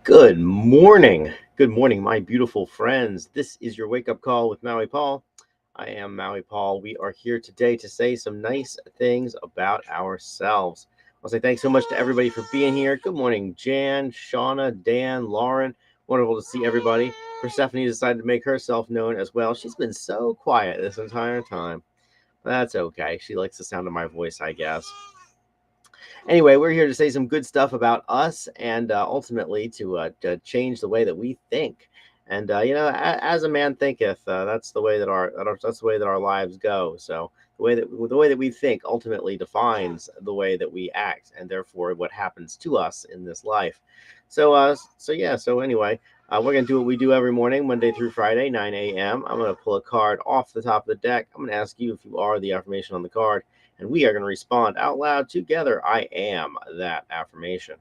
Good morning. Good morning, my beautiful friends. This is your wake up call with Maui Paul. I am Maui Paul. We are here today to say some nice things about ourselves. I'll say thanks so much to everybody for being here. Good morning, Jan, Shauna, Dan, Lauren. Wonderful to see everybody. Persephone decided to make herself known as well. She's been so quiet this entire time. That's okay. She likes the sound of my voice, I guess. Anyway, we're here to say some good stuff about us and ultimately to change the way that we think. And as a man thinketh, that's the way that that's the way that our lives go. So the way that we think ultimately defines the way that we act, and therefore what happens to us in this life. So anyway, we're gonna do what we do every morning, Monday through Friday, 9 a.m. I'm gonna pull a card off the top of the deck. I'm gonna ask you if you are the affirmation on the card, and we are going to respond out loud together. I am that affirmation.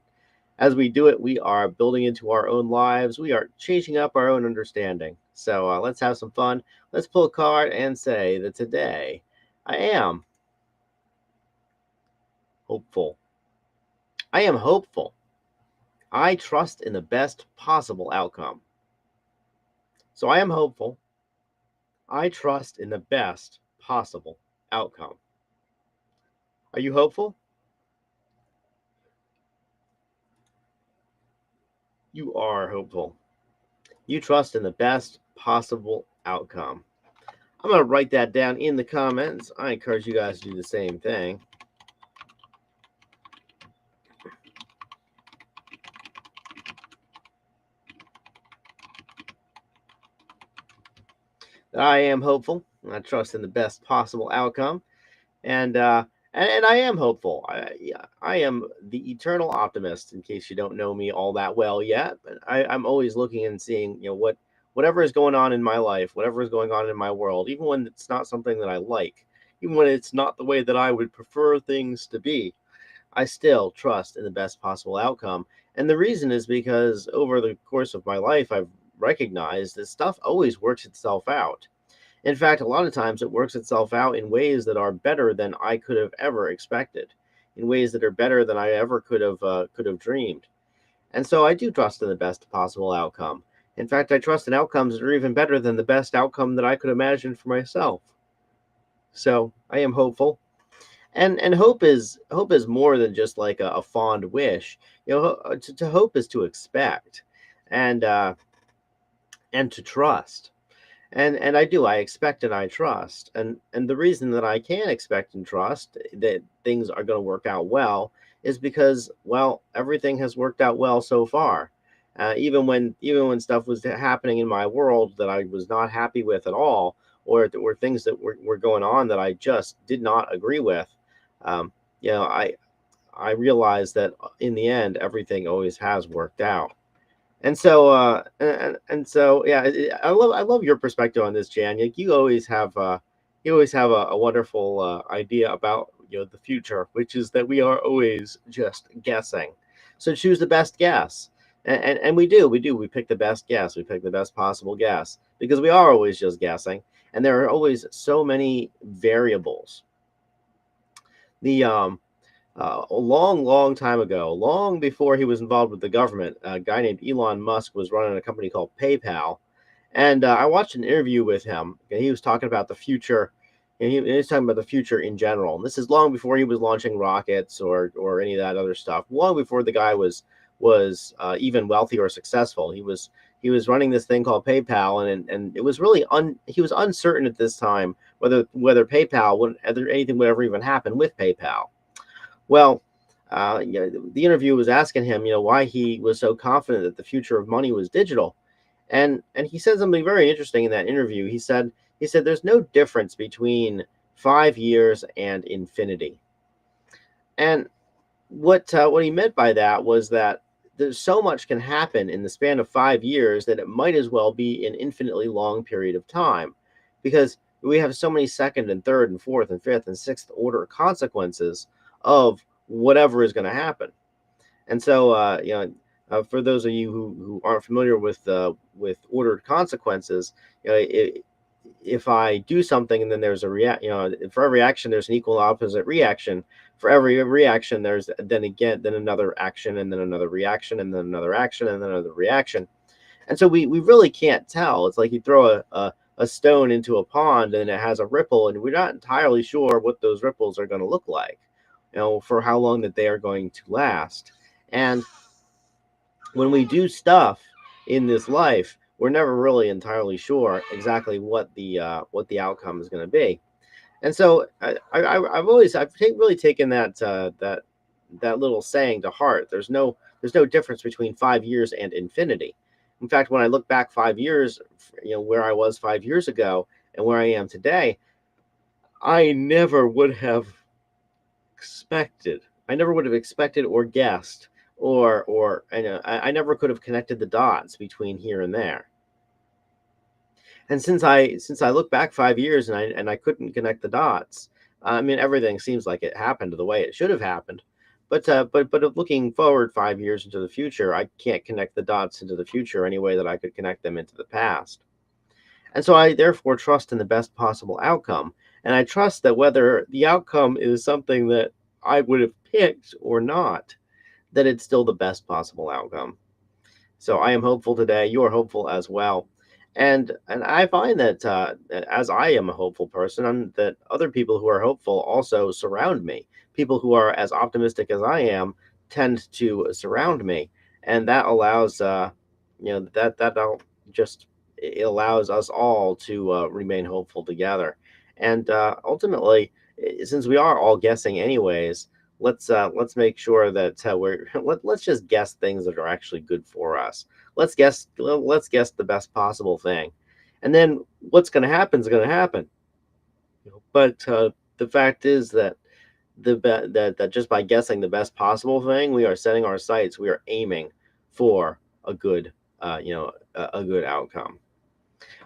As we do it, we are building into our own lives. We are changing up our own understanding. So let's have some fun. Let's pull a card and say that today I am hopeful. I am hopeful. I trust in the best possible outcome. So I am hopeful. I trust in the best possible outcome. Are you hopeful? You are hopeful. You trust in the best possible outcome. I'm going to write that down in the comments. I encourage you guys to do the same thing. I am hopeful. I trust in the best possible outcome. And I am hopeful. I am the eternal optimist. In case you don't know me all that well yet, but I'm always looking and seeing, whatever is going on in my life, whatever is going on in my world, even when it's not something that I like, even when it's not the way that I would prefer things to be, I still trust in the best possible outcome. And the reason is because over the course of my life, I've recognized that stuff always works itself out. In fact, a lot of times it works itself out in ways that are better than I could have ever expected, in ways that are better than I ever could have dreamed. And so I do trust in the best possible outcome. In fact, I trust in outcomes that are even better than the best outcome that I could imagine for myself. So I am hopeful. And hope is more than just like a fond wish. To hope is to expect, and and to trust. And I expect and I trust. And the reason that I can expect and trust that things are going to work out well is because, well, everything has worked out well so far. Even when stuff was happening in my world that I was not happy with at all, or things that were going on that I just did not agree with, um, you know, I realized that in the end everything always has worked out. And so yeah, I love your perspective on this, Jan. You always have a wonderful idea about the future, which is that we are always just guessing. So choose the best guess, and we pick the best guess. We pick the best possible guess because we are always just guessing, and there are always so many variables. The A long, long time ago, long before he was involved with the government, a guy named Elon Musk was running a company called PayPal, and I watched an interview with him. And he was talking about the future, and he was talking about the future in general. And this is long before he was launching rockets or any of that other stuff. Long before the guy was even wealthy or successful. He was running this thing called PayPal, and it was really he was uncertain at this time whether PayPal would whether anything would ever even happen with PayPal. Well, the interview was asking him, why he was so confident that the future of money was digital, and he said something very interesting in that interview. He said there's no difference between 5 years and infinity, and what he meant by that was that there's so much can happen in the span of 5 years that it might as well be an infinitely long period of time, because we have so many second and third and fourth and fifth and sixth order consequences of whatever is going to happen. And so, for those of you who aren't familiar with ordered consequences, if I do something and then there's a react, for every action there's an equal and opposite reaction. For every reaction, there's then another action, and then another reaction, and then another action, and then another reaction. And so we really can't tell. It's like you throw a stone into a pond and it has a ripple, and we're not entirely sure what those ripples are going to look like, for how long that they are going to last. And when we do stuff in this life, we're never really entirely sure exactly what the outcome is going to be. And so I've really taken that little saying to heart. There's no difference between 5 years and infinity. In fact, when I look back 5 years, where I was 5 years ago and where I am today, I never would have expected. I never would have expected or guessed, or I never could have connected the dots between here and there. And since I look back 5 years and I couldn't connect the dots, I mean everything seems like it happened the way it should have happened. But looking forward 5 years into the future, I can't connect the dots into the future any way that I could connect them into the past. And so I therefore trust in the best possible outcome. And I trust that whether the outcome is something that I would have picked or not, that it's still the best possible outcome. So I am hopeful today. You are hopeful as well. And I find that as I am a hopeful person, that other people who are hopeful also surround me. People who are as optimistic as I am tend to surround me, and that allows that just it allows us all to remain hopeful together. And ultimately, since we are all guessing anyways, let's make sure that let's just guess things that are actually good for us. Let's guess the best possible thing, and then what's going to happen is going to happen. But the fact is that that just by guessing the best possible thing, we are setting our sights. We are aiming for a good a good outcome.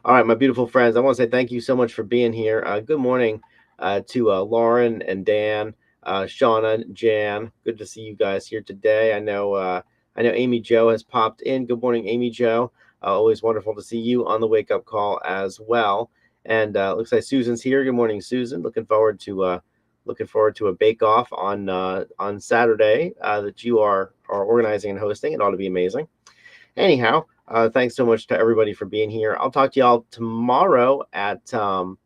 All right, my beautiful friends, I want to say thank you so much for being here. Good morning to Lauren and Dan, Shauna, Jan. Good to see you guys here today. I know Amy Joe has popped in. Good morning, Amy Joe. Always wonderful to see you on the wake up call as well. And looks like Susan's here. Good morning, Susan. Looking forward to a bake off on Saturday that you are organizing and hosting. It ought to be amazing. Anyhow, thanks so much to everybody for being here. I'll talk to y'all tomorrow at 9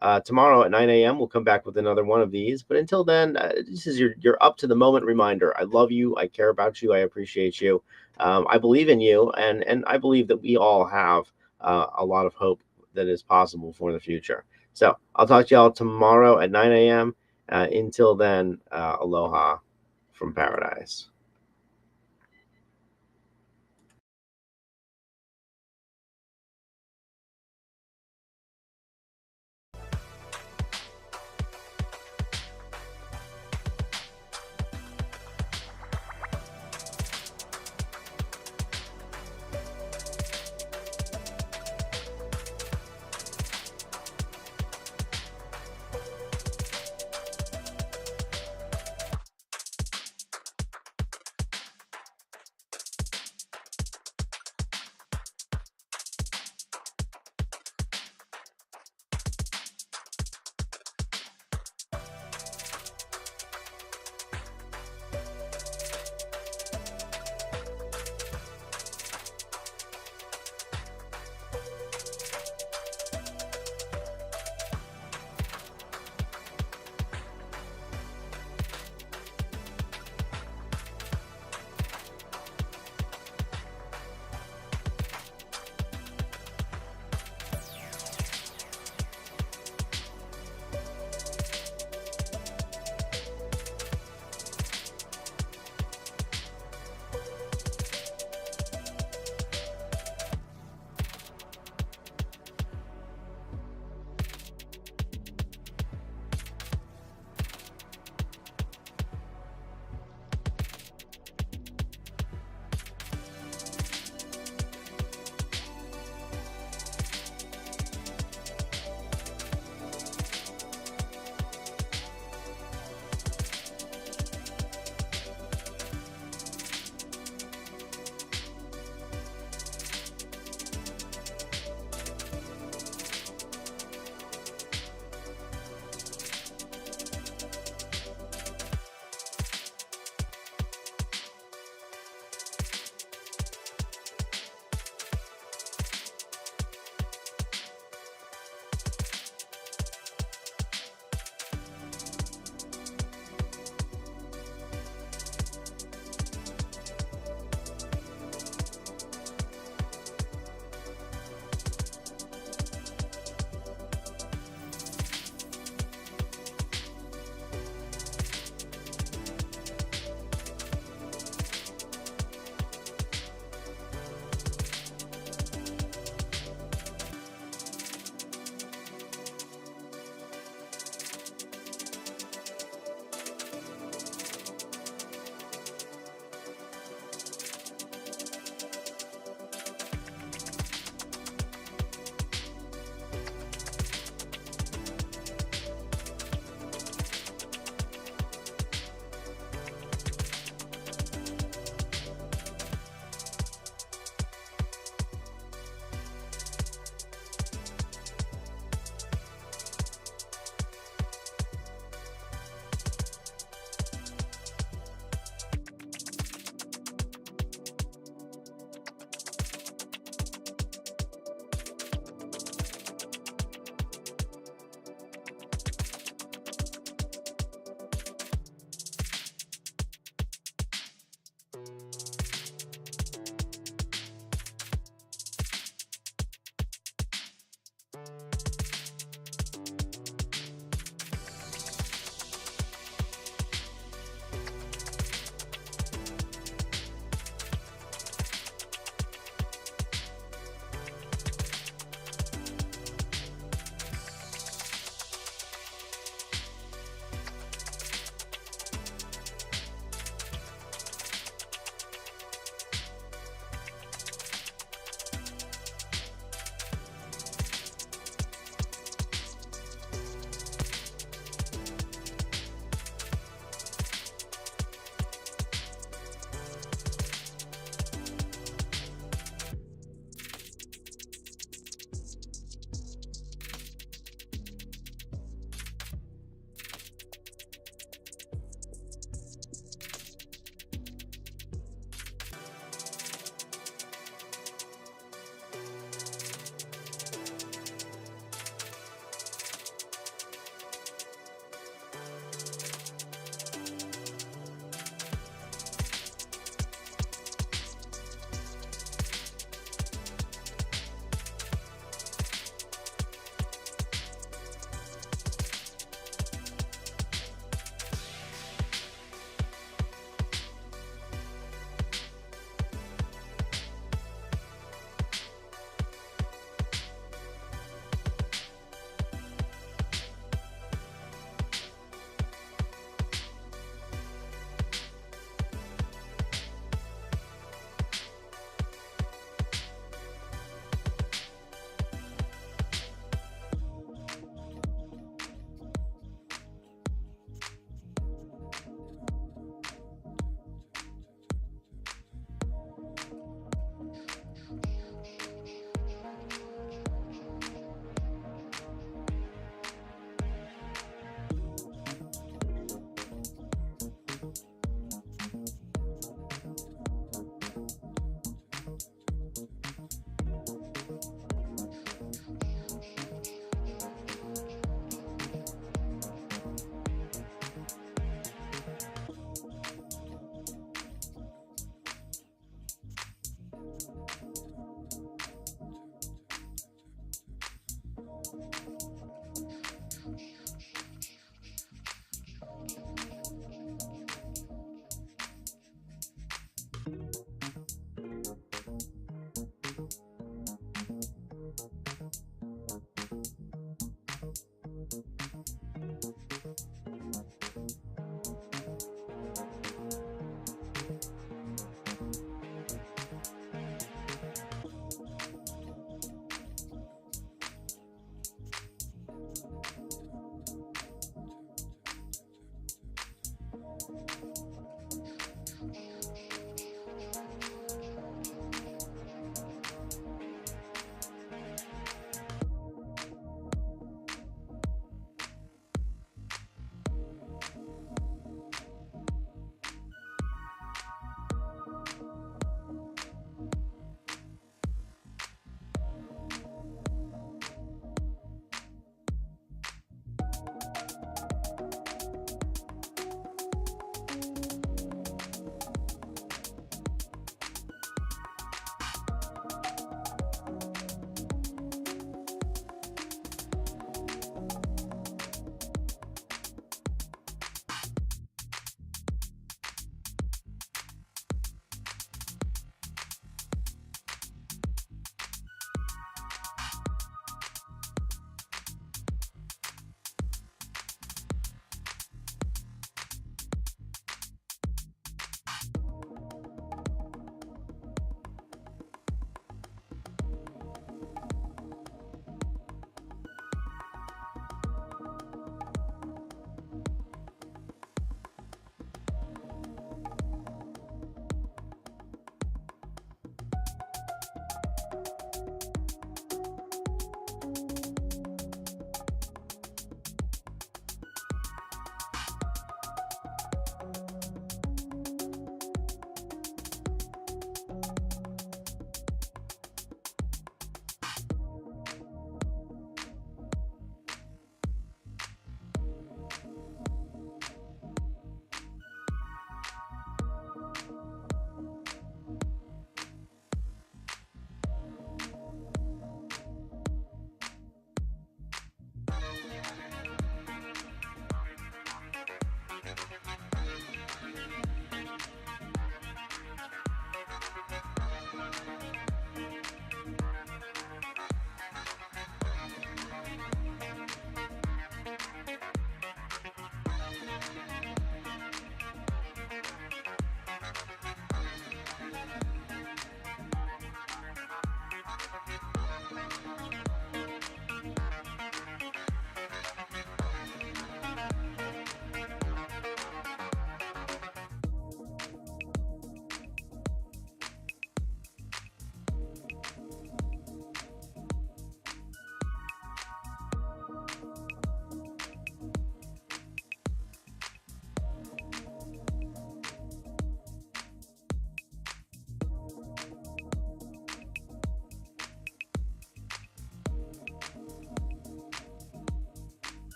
a.m. We'll come back with another one of these. But until then, this is your up to the moment reminder. I love you. I care about you. I appreciate you. I believe in you, and I believe that we all have a lot of hope that is possible for the future. So I'll talk to y'all tomorrow at 9 a.m. Until then, aloha from paradise.